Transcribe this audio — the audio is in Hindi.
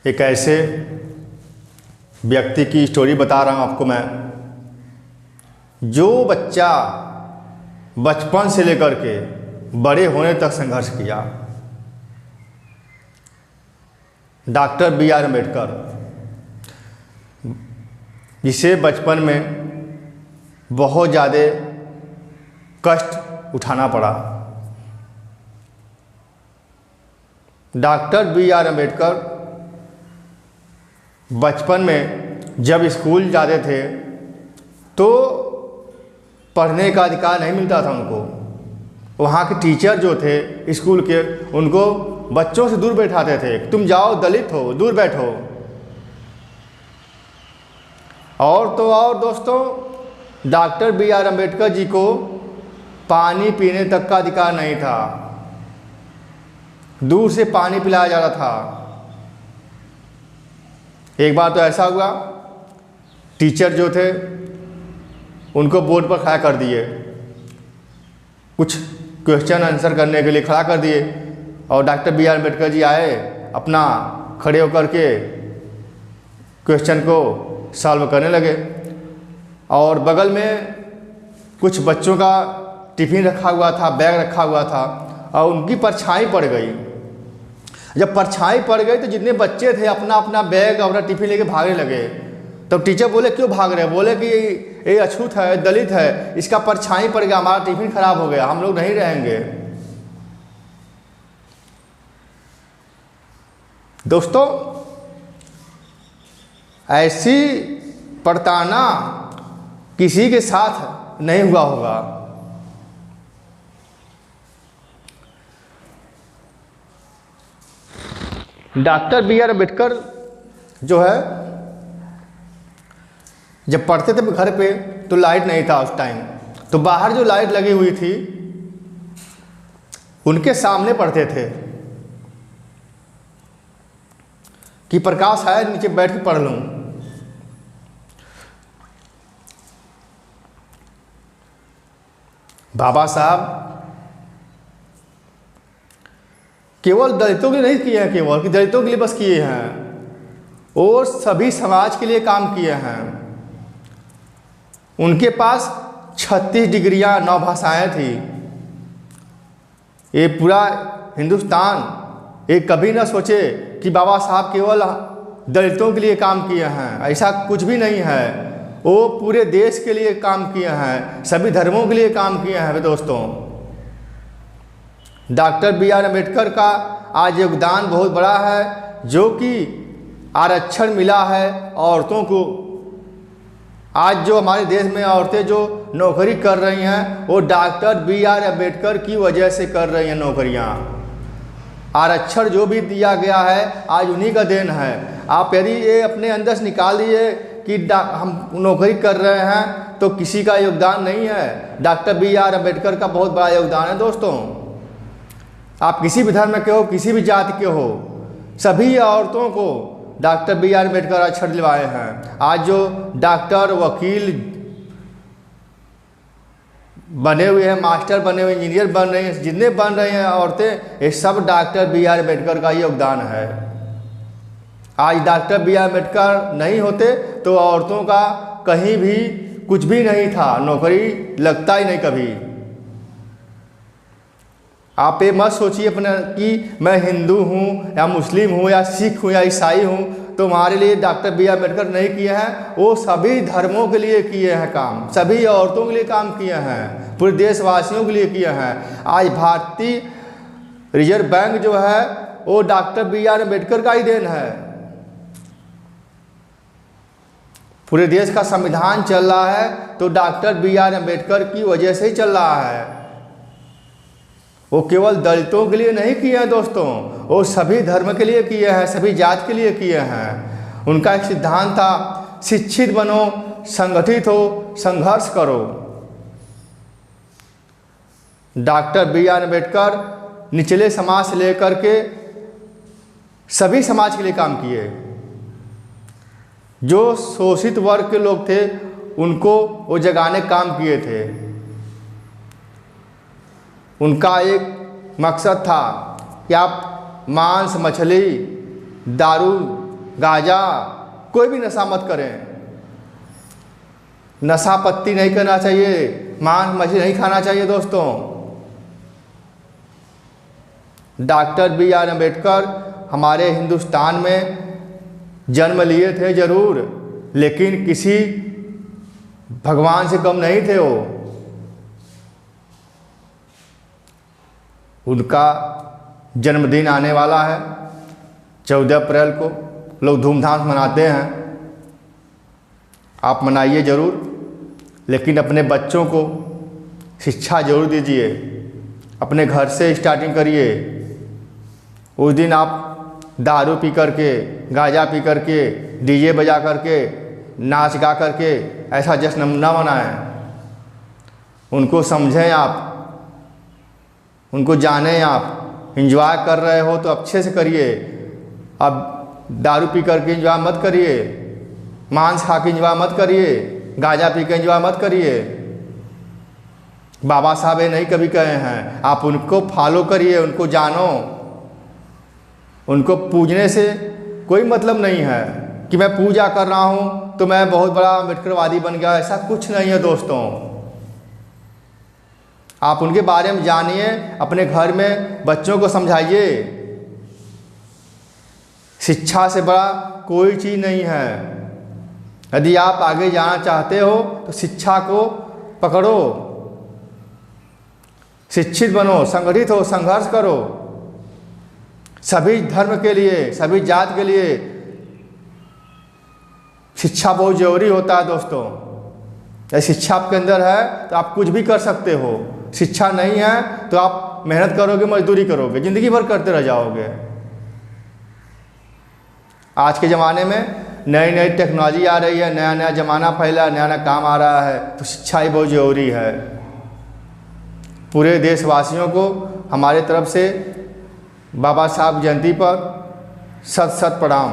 एक ऐसे व्यक्ति की स्टोरी बता रहा हूँ आपको मैं, जो बच्चा बचपन से लेकर के बड़े होने तक संघर्ष किया। Doctor B.R. अम्बेडकर, जिसे बचपन में बहुत ज़्यादा कष्ट उठाना पड़ा। Doctor B.R. अम्बेडकर बचपन में जब स्कूल जाते थे तो पढ़ने का अधिकार नहीं मिलता था उनको। वहाँ के टीचर जो थे स्कूल के, उनको बच्चों से दूर बैठाते थे। तुम जाओ, दलित हो, दूर बैठो। और तो और दोस्तों, डॉक्टर B.R. अम्बेडकर जी को पानी पीने तक का अधिकार नहीं था। दूर से पानी पिलाया जा रहा था। एक बार तो ऐसा हुआ, टीचर जो थे उनको बोर्ड पर खड़ा कर दिए, कुछ क्वेश्चन आंसर करने के लिए खड़ा कर दिए। और डॉक्टर B.R. अम्बेडकर जी आए, अपना खड़े होकर के क्वेश्चन को सॉल्व करने लगे। और बगल में कुछ बच्चों का टिफ़िन रखा हुआ था, बैग रखा हुआ था, और उनकी परछाई पड़ गई। जब परछाई पड़ गई तो जितने बच्चे थे अपना अपना बैग अपना टिफ़िन लेके भागने लगे। तब टीचर बोले, क्यों भाग रहे हैं? बोले कि ये अछूत है, दलित है, इसका परछाई पड़ गया, हमारा टिफ़िन खराब हो गया, हम लोग नहीं रहेंगे। दोस्तों, ऐसी प्रताड़ना किसी के साथ नहीं हुआ होगा। Doctor B.R. अम्बेडकर जो है, जब पढ़ते थे घर पे तो लाइट नहीं था उस टाइम, तो बाहर जो लाइट लगी हुई थी उनके सामने पढ़ते थे कि प्रकाश है, नीचे बैठ के पढ़ लूँ। बाबा साहब केवल दलितों के लिए नहीं किए हैं, केवल कि दलितों के लिए बस किए हैं, और सभी समाज के लिए काम किए हैं। उनके पास 36 डिग्रियां, 9 भाषाएं थी। ये पूरा हिंदुस्तान एक कभी ना सोचे कि बाबा साहब केवल दलितों के लिए काम किए हैं, ऐसा कुछ भी नहीं है। वो पूरे देश के लिए काम किए हैं, सभी धर्मों के लिए काम किए हैं। दोस्तों, डॉक्टर B.R. अम्बेडकर का आज योगदान बहुत बड़ा है, जो कि आरक्षण मिला है औरतों को। आज जो हमारे देश में औरतें जो नौकरी कर रही हैं, वो डॉक्टर B.R. अम्बेडकर की वजह से कर रही हैं नौकरियां। आरक्षण जो भी दिया गया है आज उन्हीं का देन है। आप यदि ये अपने अंदर से निकाल लिए कि हम नौकरी कर रहे हैं तो किसी का योगदान नहीं है। Doctor B.R. अम्बेडकर का बहुत बड़ा योगदान है। दोस्तों, आप किसी भी धर्म के हो, किसी भी जाति के हो, सभी औरतों को डॉक्टर B.R. अम्बेडकर अक्षर दिलवाए हैं। आज जो डॉक्टर, वकील बने हुए हैं, मास्टर बने हुए, इंजीनियर बन रहे हैं, जितने बन रहे हैं औरतें, ये सब डॉक्टर B.R. अम्बेडकर का योगदान है। आज डॉक्टर B.R. अम्बेडकर नहीं होते तो औरतों का कहीं भी कुछ भी नहीं था, नौकरी लगता ही नहीं कभी। आप ये मत सोचिए अपना कि मैं हिंदू हूँ या मुस्लिम हूँ या सिख हूँ या ईसाई हूँ तो हमारे लिए डॉक्टर B.R. अम्बेडकर नहीं किए हैं। वो सभी धर्मों के लिए किए हैं काम, सभी औरतों के लिए काम किए हैं, पूरे देशवासियों के लिए किए हैं। आज भारतीय रिजर्व बैंक जो है वो डॉक्टर B.R. अम्बेडकर का ही देन है। पूरे देश का संविधान चल रहा है तो डॉक्टर B.R. अम्बेडकर की वजह से ही चल रहा है। वो केवल दलितों के लिए नहीं किए हैं दोस्तों, वो सभी धर्म के लिए किए हैं, सभी जात के लिए किए हैं। उनका एक सिद्धांत था, शिक्षित बनो, संगठित हो, संघर्ष करो। Doctor B.R. अम्बेडकर निचले समाज से लेकर के सभी समाज के लिए काम किए। जो शोषित वर्ग के लोग थे उनको वो जगाने काम किए थे। उनका एक मकसद था कि आप मांस, मछली, दारू गांजा, कोई भी नशा मत करें। नशा पत्ती नहीं करना चाहिए, मांस मछली नहीं खाना चाहिए दोस्तों। Doctor B.R. अम्बेडकर हमारे हिंदुस्तान में जन्म लिए थे जरूर, लेकिन किसी भगवान से कम नहीं थे वो। उनका जन्मदिन आने वाला है 14 अप्रैल को, लोग धूमधाम से मनाते हैं। आप मनाइए ज़रूर, लेकिन अपने बच्चों को शिक्षा जरूर दीजिए। अपने घर से स्टार्टिंग करिए। उस दिन आप दारू पी करके, गांजा पी करके, डीजे बजा करके, नाच गा करके ऐसा जश्न न मनाएं। उनको समझें आप, उनको जानें आप। एंजॉय कर रहे हो तो अच्छे से करिए। अब दारू पी करके एंजॉय मत करिए, मांस खा के एंजॉय मत करिए, गांजा पी के एंजॉय मत करिए। बाबा साहब ये नहीं कभी कहे हैं। आप उनको फॉलो करिए, उनको जानो। उनको पूजने से कोई मतलब नहीं है कि मैं पूजा कर रहा हूँ तो मैं बहुत बड़ा अम्बेडकरवादी बन गया। ऐसा कुछ नहीं है दोस्तों। आप उनके बारे में जानिए, अपने घर में बच्चों को समझाइए। शिक्षा से बड़ा कोई चीज़ नहीं है। यदि आप आगे जाना चाहते हो तो शिक्षा को पकड़ो, शिक्षित बनो, संगठित हो, संघर्ष करो। सभी धर्म के लिए, सभी जात के लिए शिक्षा बहुत जरूरी होता है दोस्तों। यदि शिक्षा आपके अंदर है तो आप कुछ भी कर सकते हो। शिक्षा नहीं है तो आप मेहनत करोगे, मजदूरी करोगे, ज़िंदगी भर करते रह जाओगे। आज के ज़माने में नई नई टेक्नोलॉजी आ रही है, नया नया ज़माना फैला, नया नया काम आ रहा है, तो शिक्षा ही बहुत ज़रूरी है। पूरे देशवासियों को हमारे तरफ से बाबा साहब जयंती पर शत शत प्रणाम।